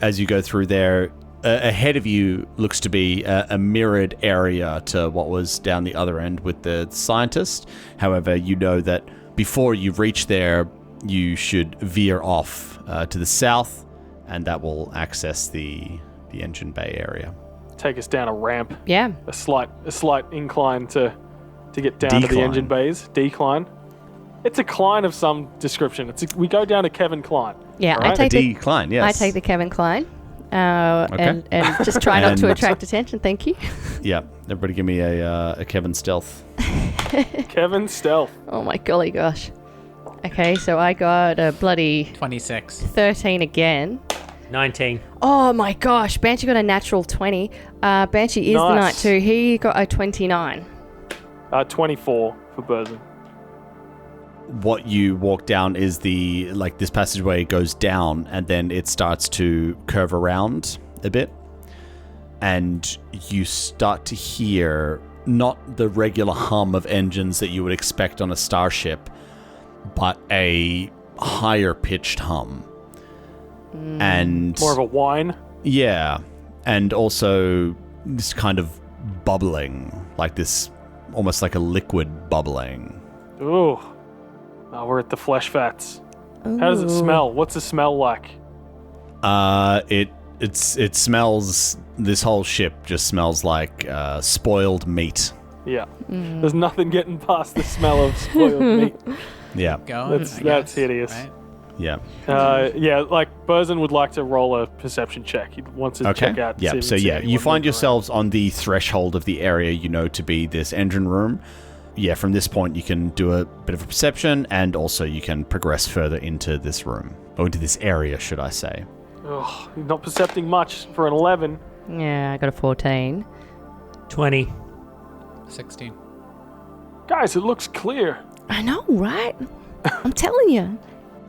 As you go through there, ahead of you looks to be a mirrored area to what was down the other end with the scientist. However, you know that before you reach there, you should veer off to the south, and that will access the engine bay area. Take us down a ramp. Yeah. A slight incline to get down to the Decline. engine bays. Decline. It's a Klein of some description. We go down to Kevin Klein. Yeah, Right. I A take the decline, yes. I take the Kevin Klein. And just try not to attract attention. Thank you. Yeah, everybody give me a Kevin stealth. Kevin Stealth. Oh my golly gosh. Okay, so I got a bloody 26. 13 again. 19. Oh my gosh, Banshee got a natural 20. Banshee is the knight Nice. too. He got a 29. 24 for Burzin. What you walk down is this passageway goes down and then it starts to curve around a bit, and you start to hear not the regular hum of engines that you would expect on a starship, but a higher pitched hum. And More of a whine. yeah, and also this kind of bubbling, like this, almost like a liquid bubbling. Ooh. Oh, we're at the flesh vats. How does it smell? What's the smell like? It smells. This whole ship just smells like spoiled meat. Yeah. There's nothing getting past the smell of spoiled meat. Yeah, Going, That's I guess, hideous. right? yeah. Yeah, like Burzin would like to roll a perception check. He wants to check out. Yeah. see- So see yeah, anyone you find moving yourselves on the threshold of the area you know to be this engine room. Yeah, from this point you can do a bit of a perception, and also you can progress further into this room, or into this area, should I say? around. Ugh, you're not percepting much for an 11. Yeah, I got a 14. 20. 16. Guys, it looks clear. I know, right? I'm telling you.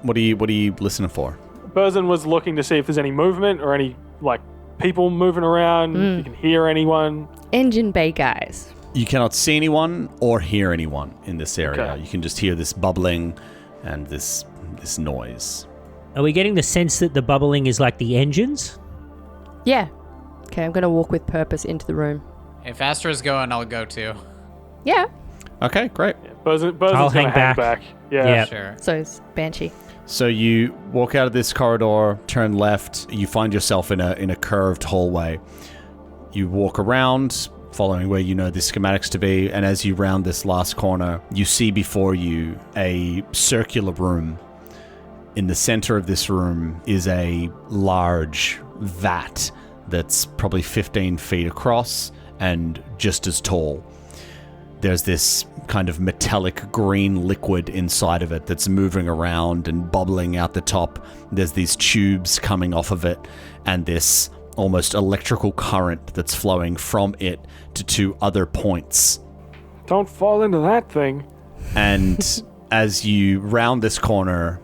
What are you listening for? Burzin was looking to see if there's any movement or any like people moving around. If you can hear anyone. Engine bay guys. You cannot see anyone or hear anyone in this area. Okay. You can just hear this bubbling, and this noise. Are we getting the sense that the bubbling is like the engines? Yeah. Okay, I'm going to walk with purpose into the room. If Astra's going, I'll go too. Yeah. Okay, great. Buzzard's I'll gonna hang back. Yeah. Yeah. Sure. So is Banshee. So you walk out of this corridor, turn left, you find yourself in a curved hallway. You walk around, following where you know the schematics to be, and as you round this last corner, you see before you a circular room. In the center of this room is a large vat that's probably 15 feet across and just as tall. There's this kind of metallic green liquid inside of it that's moving around and bubbling out the top. There's these tubes coming off of it and this almost electrical current that's flowing from it to two other points. Don't fall into that thing. And as you round this corner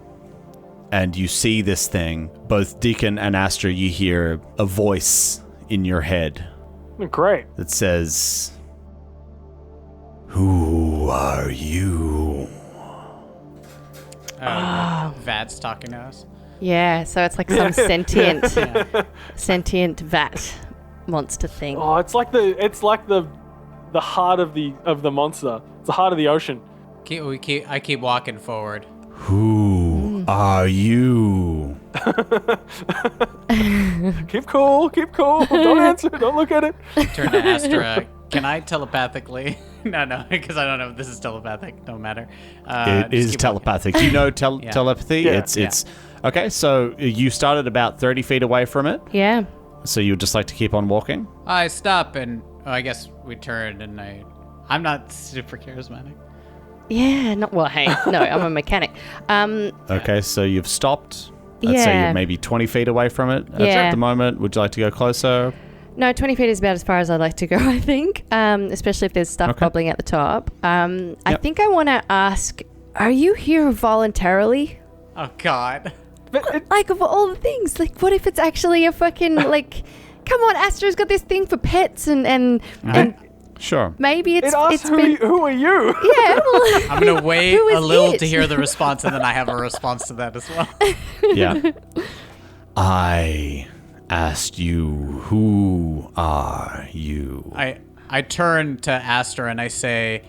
and you see this thing, both Deacon and Astra, you hear a voice in your head Great. that says, "Who are you?" Vad's talking to us. Yeah, so it's like some sentient vat monster thing. Oh, it's like the heart of the monster. It's the heart of the ocean. I keep walking forward. Who are you? Keep cool. Don't answer. Don't look at it. Turn to Astra. Can I telepathically? No, because I don't know if this is telepathic. Don't matter. It just is keep telepathic. Do you know telepathy? Yeah. It's okay. So you started about 30 feet away from it. Yeah. So you'd just like to keep on walking? I stop and I guess we turn and I'm not super charismatic. Yeah, hey, no, I'm a mechanic. Okay, so you've stopped. Let's say Yeah. you're maybe 20 feet away from it at Yeah. the moment. Would you like to go closer? No, 20 feet is about as far as I'd like to go, I think, especially if there's stuff Okay. bubbling at the top. I Yep. think I want to ask, are you here voluntarily? Oh God. Like, of all the things, like, what if it's actually a fucking, like, come on, Astra's got this thing for pets and Sure. maybe It asks who are you? Yeah, well, I'm gonna wait who is a little it? to hear the response, and then I have a response to that as well. Yeah. I asked you, who are you? I turn to Astra and I say,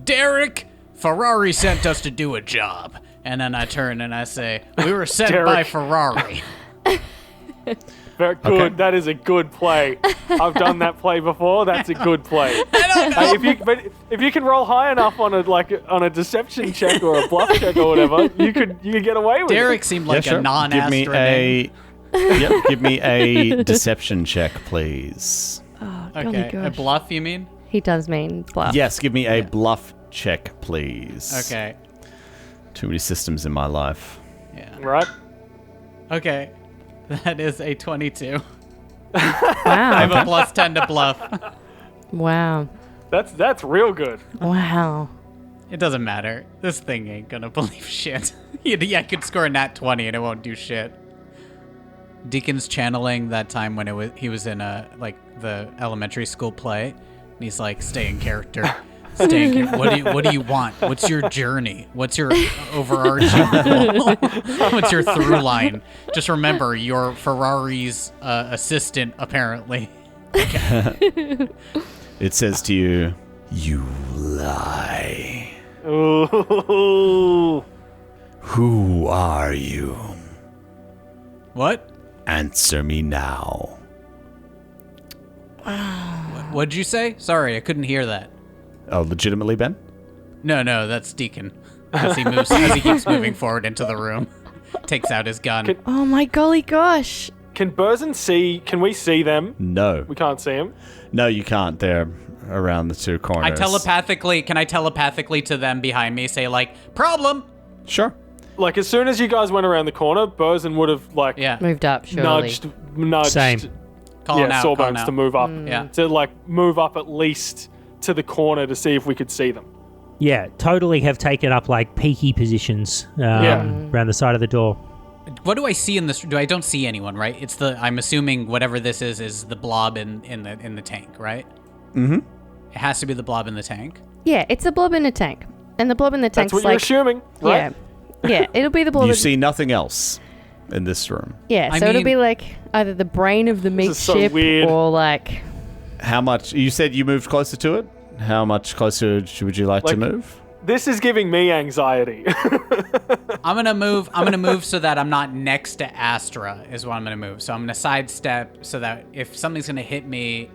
Derek, Ferrari sent us to do a job. And then I turn and I say, we were sent Derek. by Ferrari. Very good. Okay. That is a good play. I've done that play before. That's a good play. If you can roll high enough on a deception check or a bluff check or whatever, you could get away with Derek it. seemed like Yeah, sure. a non-Astra name. Give me a deception check, please. oh, golly Okay, a gosh. bluff, you mean? He does mean bluff. Yes, give me a bluff check, please. Okay. Too many systems in my life. Yeah. Right? Okay. That is a 22. Wow. I have a plus 10 to bluff. Wow. That's real good. Wow. It doesn't matter. This thing ain't gonna believe shit. Yeah, I could score a nat 20 and it won't do shit. Deacon's channeling that time when he was in the elementary school play, and he's like, stay in character. Stay in character. What do you want? What's your journey? What's your overarching goal? What's your through line? Just remember, you're Ferrari's assistant, apparently. It says to you, you lie. Ooh. Who are you? What? Answer me now. What'd you say? Sorry, I couldn't hear that. Oh, legitimately, Ben? No, that's Deacon. As he keeps moving forward into the room, takes out his gun. Oh my golly gosh. Can Burzin see? Can we see them? No. We can't see them. No, you can't. They're around the two corners. Can I telepathically to them behind me say like, problem? Sure. Like as soon as you guys went around the corner, Burzin would have like Yeah. Moved up, surely. nudged. Same. Calling out. Sawbones to move up. Yeah. To like move up at least to the corner to see if we could see them. Yeah, totally have taken up like peaky positions around the side of the door. What do I see in this? I don't see anyone, right? I'm assuming whatever this is the blob in the tank, right? Mm-hmm. It has to be the blob in the tank. Yeah, it's a blob in a tank. And the blob in the tank's That's what like... you're assuming, right? Yeah. Yeah, it'll be the ball. You that- see nothing else in this room. Yeah, I so it'll mean- be like either the brain of the meat is so ship weird. or like. How much? You said you moved closer to it. How much closer would you like to Like- move? This is giving me anxiety. I'm gonna move so that I'm not next to Astra is what I'm gonna move. So I'm gonna sidestep so that if something's gonna hit me,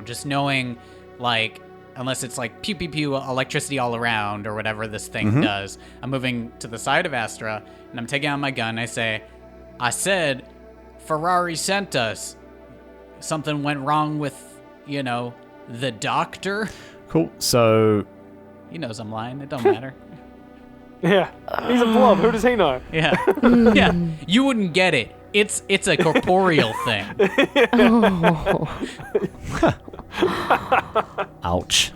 just knowing, like, unless it's like pew pew pew electricity all around or whatever this thing does, I'm moving to the side of Astra and I'm taking out my gun. I said, Ferrari sent us. Something went wrong with, the doctor. Cool. So He knows I'm lying. It don't matter. Yeah. He's a blob. Who does he know? Yeah. Yeah. You wouldn't get it. It's a corporeal thing. ouch.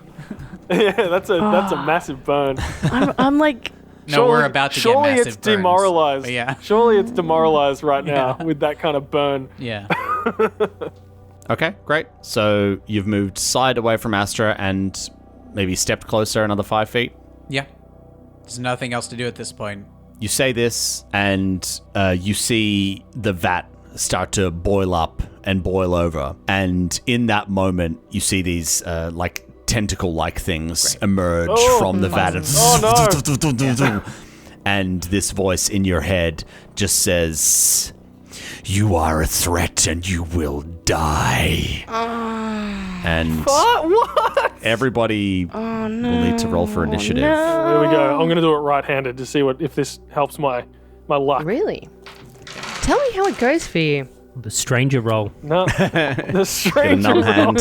Yeah, that's a massive burn. I'm like, No, we're about to get surely massive it's burns. demoralized. But yeah. Surely it's demoralized right now with that kind of burn. Yeah. Okay, great. So you've moved side away from Astra and maybe stepped closer another 5 feet. Yeah. There's nothing else to do at this point. You say this, and you see the vat start to boil up and boil over. And in that moment, you see these like tentacle-like things emerge from the vat. Oh, And this voice in your head just says, "You are a threat, and you will die." And What? everybody will need to roll for initiative. There we go. I'm gonna do it right-handed to see if this helps my luck. really? Tell me how it goes for you. The stranger roll. No, the Get a stranger numb hand.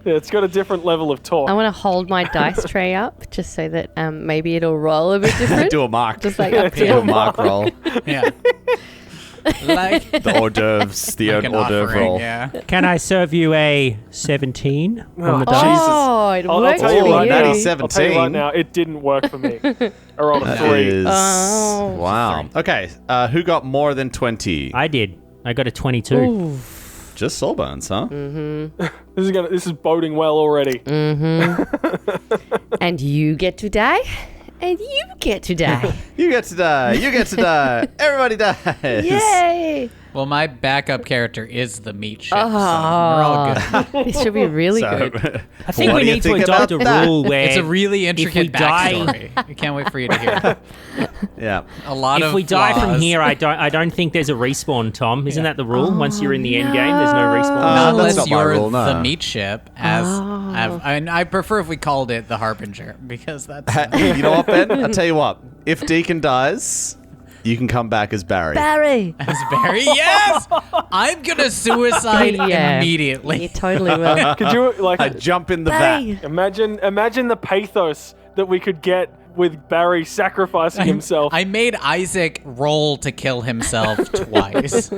Yeah, it's got a different level of talk. I want to hold my dice tray up just so that maybe it'll roll a bit different. Do a mark. Just like up to Do a you. mark roll. Yeah. Like The hors d'oeuvres. The an hors d'oeuvre offering, roll. yeah. Can I serve you a 17 on the Oh, dice? Oh, it I'll works tell you for right you. now. Natty I'll tell you 17. right now, it didn't work for me. I rolled a That 3. is... Oh. wow. Okay, who got more than 20? I did. I got a 22. Ooh. Just Sawbones, huh? This is boding well already. And you get to die, and you get to die. You get to die. You get to die. Everybody dies. Yay! Well, my backup character is the meat ship, so we're Oh. all good. This should be really So, good. I think what we do you need to think adopt a about that? rule where It's a really if we intricate die, backstory. I can't wait for you to hear it. yeah. A lot of if we die from flaws. here, I don't think there's a respawn, Tom. Isn't that the rule? Once you're in the end game, there's no respawn. Not that's unless not my you're rule, no. the meat ship, as I prefer if we called it the Harbinger, because that's You know what, Ben? I'll tell you what. If Deacon dies, you can come back as Barry. Barry! as very yes. I'm gonna suicide Yeah. immediately. You totally will. Could you I jump in the vat. Barry! imagine the pathos that we could get with Barry sacrificing himself? I made Isaac roll to kill himself twice.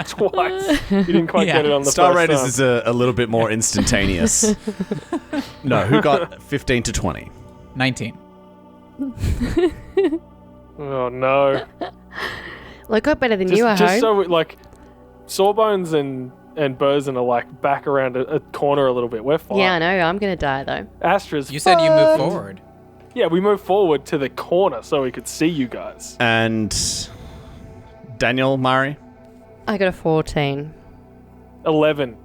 Twice. You didn't quite Yeah. get it on the Star first Raiders time. is a little bit more instantaneous. No, who got 15 to 20? 19. Oh no! Well, I got better than you, I Just hope. so like, Sawbones and Burzin are like back around a corner a little bit. We're fine. Yeah, I know. I'm going to die, though. Astra's. You said you moved forward. Yeah, we moved forward to the corner so we could see you guys. And Daniel Murray? I got a 14. 11.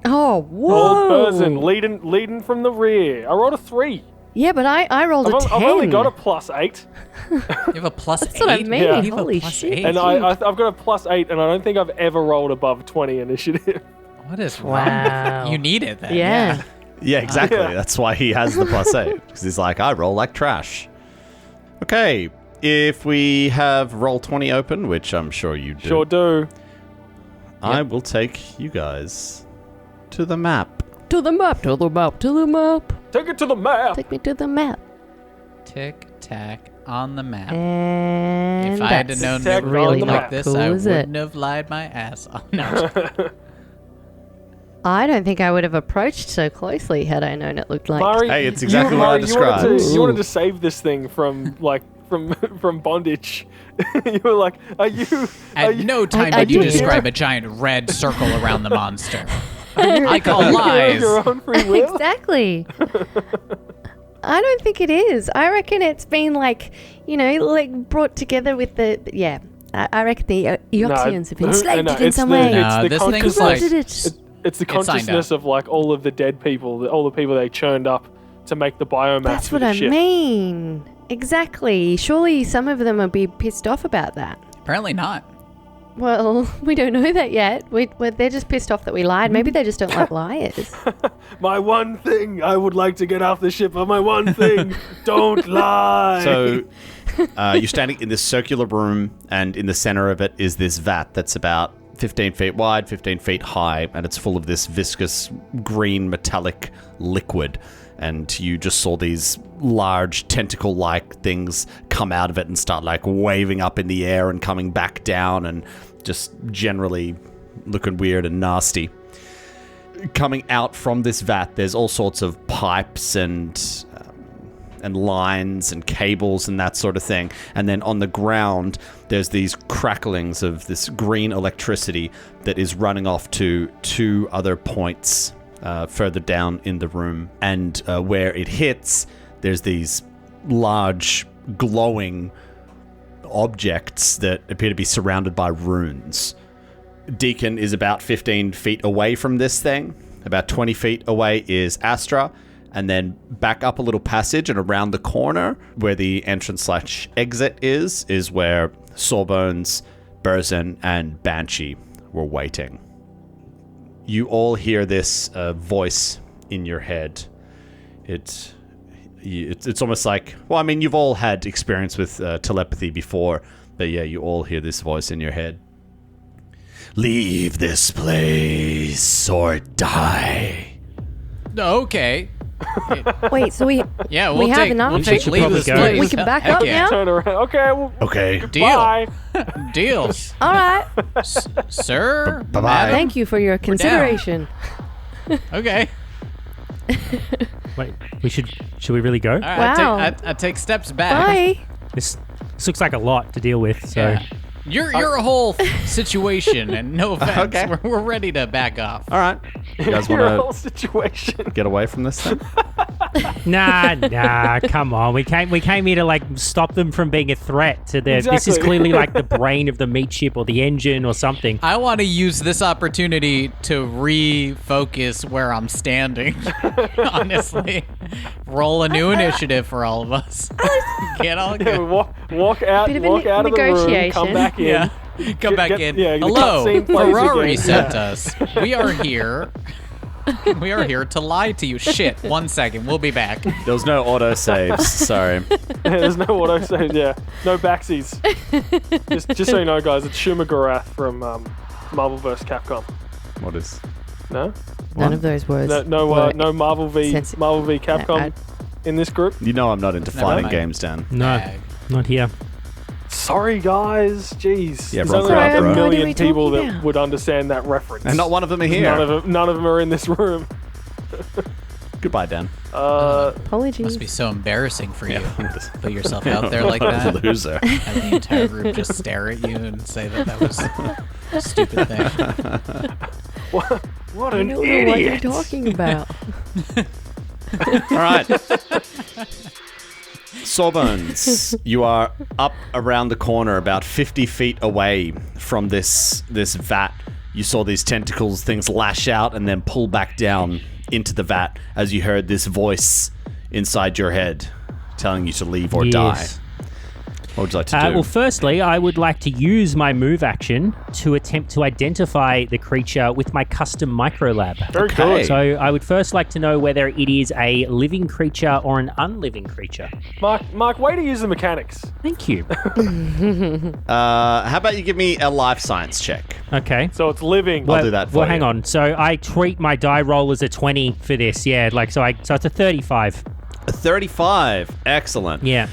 Oh, whoa! Old Burzin leading from the rear. I rolled a 3. Yeah, but I rolled a 10. I've only got a +8. You have a plus That's 8. what I mean. Yeah. You have a Holy plus shit. 8. And I've got a +8, and I don't think I've ever rolled above 20 initiative. What is wrong? Wow. You need it then. Yeah. Yeah, exactly. Yeah. That's why he has the +8. Because he's like, I roll like trash. Okay, if we have roll 20 open, which I'm sure you do, Sure do. I will take you guys to the map. To the map, to the map, to the map. Take it to the map. Take me to the map. Tick tack on the map. And If I had that's known Tick it would really look not like this, cool, I is it? wouldn't have lied my ass off. No. I don't think I would have approached so closely had I known it looked like. Murray, Hey, it's exactly you, what I Murray, described. You wanted to save this thing from from bondage. You were like, are you? At no time I did you did. describe a giant red circle around the monster. I call lies. Your own free will. Exactly. I don't think it is. I reckon it's been brought together with the I reckon the Eoxians have been slated in some way. This thing's like it's the consciousness of like all of the dead people, all the people they churned up to make the biomass. That's for what the I ship. mean. Exactly. Surely some of them will be pissed off about that. apparently not. Well, we don't know that yet. They're just pissed off that we lied. Maybe they just don't like liars. My one thing, I would like to get off the ship. My one thing, don't lie. So you're standing in this circular room, and in the center of it is this vat that's about 15 feet wide, 15 feet high, and it's full of this viscous green metallic liquid. And you just saw these large tentacle-like things come out of it and start like waving up in the air and coming back down and just generally looking weird and nasty. Coming out from this vat, there's all sorts of pipes and lines and cables and that sort of thing. And then on the ground, there's these cracklings of this green electricity that is running off to two other points further down in the room. And where it hits, there's these large glowing objects that appear to be surrounded by runes. Deacon is about 15 feet away from this thing. About 20 feet away is Astra. And then back up a little passage and around the corner where the entrance/exit is where Sawbones, Burzin, and Banshee were waiting. You all hear this voice in your head. It's almost like, well, I mean, you've all had experience with telepathy before, but yeah, you all hear this voice in your head. Leave this place or die. Okay. Wait, so we We'll have take, an we'll option? take leave this We place. We can back Heck up yeah. now? Turn around. Okay. Well, Okay. Deal. bye. Deals. All right. Sir? Bye-bye. Madam? Thank you for your consideration. Okay. Wait, should we really go? All right, Wow. I take steps back. Bye. This looks like a lot to deal with, so Yeah. Your whole situation, and no offense, Okay. we're ready to back off. All right. You guys Your whole want to situation. get away from this thing? Nah, come on. We came here to like stop them from being a threat to their. This is Exactly. clearly like the brain of the meat ship or the engine or something. I want to use this opportunity to refocus where I'm standing. Honestly, roll a new initiative for all of us. Get all Yeah, good. walk out Bit of a of the room, negotiation. come back in. Yeah. Come back Get- in. yeah, the Hello, cutscene plays Ferrari again. sent us. We are here. We are here to lie to you. Shit. 1 second. We'll be back. There was no auto saves. Sorry. There's no auto save, yeah. No backsies. just so you know, guys, it's Shuma Gorath from Marvel vs. Capcom. What is? No? None of those words. No were Marvel v sensitive. Marvel v Capcom I- in this group. You know I'm not into Never fighting mind. games, Dan. No, Bag. not here. Sorry, guys. Jeez. Yeah, There's bro, only crap, like a bro. What are million we people talking that about? would understand that reference. And not one of them are here. None of them are in this room. Goodbye, Dan. Apologies. Must be so embarrassing for you. Yeah. Put yourself out there like that. Loser. Have the entire group just stare at you and say that was a stupid thing. What I an don't know what you're idiot. talking about. All right. Sawbones, you are up around the corner, about 50 feet away from this vat. You saw these tentacles, things lash out and then pull back down into the vat as you heard this voice inside your head telling you to leave or die. Yes. What would you like to do? Well, firstly, I would like to use my move action to attempt to identify the creature with my custom microlab. Very Okay. good. So I would first like to know whether it is a living creature or an unliving creature. Mark, way to use the mechanics. Thank you. how about you give me a life science check? Okay. So it's living. I'll do that for Well, you. hang on. So I treat my die roll as a 20 for this. Yeah, so it's a 35. A 35. Excellent. Yeah.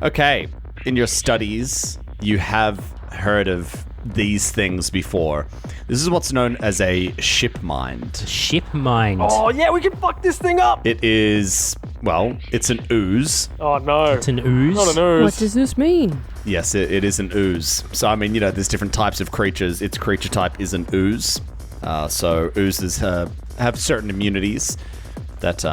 Okay. In your studies, you have heard of these things before. This is what's known as a ship mind. Ship mind. Oh, yeah, we can fuck this thing up. It is, well, it's an ooze. Oh, no. It's an ooze. Not an ooze. What does this mean? Yes, it is an ooze. So, I mean, there's different types of creatures. Its creature type is an ooze. So, oozes have certain immunities that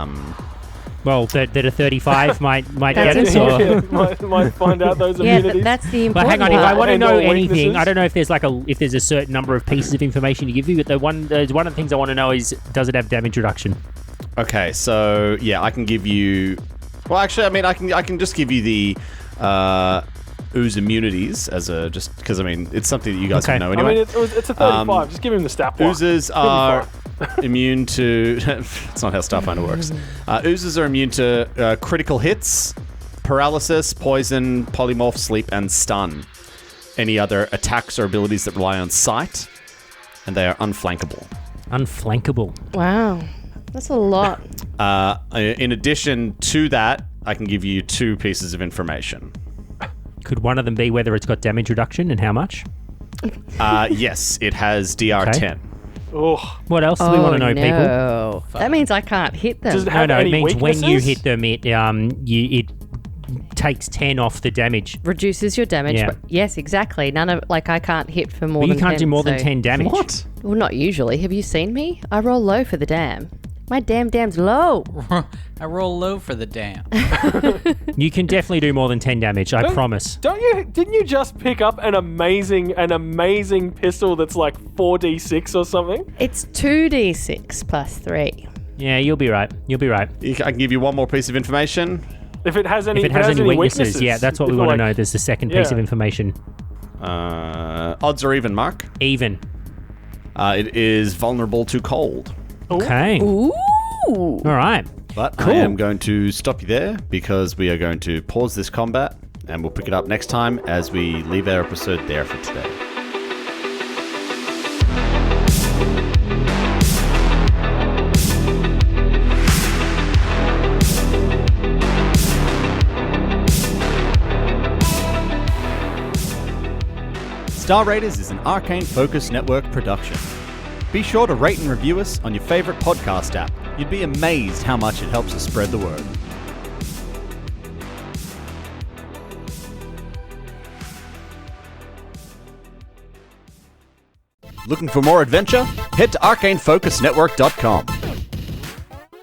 Well, that a 35 might get us, or... Yeah, might find out those Yeah, immunities. that's the But important hang on, if I part. want to And know or anything, weaknesses. I don't know if there's a certain number of pieces of information to give you, but one of the things I want to know is, does it have damage reduction? Okay, so yeah, I can give you. Well, actually, I mean, I can just give you the ooze immunities as a just because I mean it's something that you guys Okay. can know I anyway. mean, it's a 35. Just give him the stat block. Oozes are immune to. It's not how Starfinder works. Oozes are immune to critical hits, paralysis, poison, polymorph, sleep, and stun. Any other attacks or abilities that rely on sight, and they are unflankable. Unflankable. Wow. That's a lot. In addition to that, I can give you 2 pieces of information. Could one of them be whether it's got damage reduction and how much? Yes, it has DR10. Ugh. What else do we want to know, people? no. That means I can't hit them. Does it No, have it any means when you weaknesses? hit them, it takes 10 off the damage. Reduces your damage. Yeah. But yes, exactly. I can't hit for more But you than 10. can't do more than so- 10 damage. What? Well, not usually. Have you seen me? I roll low for the dam. My dam's low. I roll low for the dam. You can definitely do more than 10 damage, I promise. Didn't you just pick up an amazing pistol that's like 4d6 or something? It's 2d6 plus 3. Yeah, you'll be right. You'll be right. I can give you one more piece of information. If it has any, If it has any weaknesses, yeah, that's what we If want to like- know. There's the second piece Yeah. of information. Odds are even, Mark. Even. It is vulnerable to cold. Okay. Ooh. All right. But Cool. I am going to stop you there because we are going to pause this combat and we'll pick it up next time as we leave our episode there for today. Star Raiders is an Arcane Focus Network production. Be sure to rate and review us on your favorite podcast app. You'd be amazed how much it helps us spread the word. Looking for more adventure? Head to arcanefocusnetwork.com.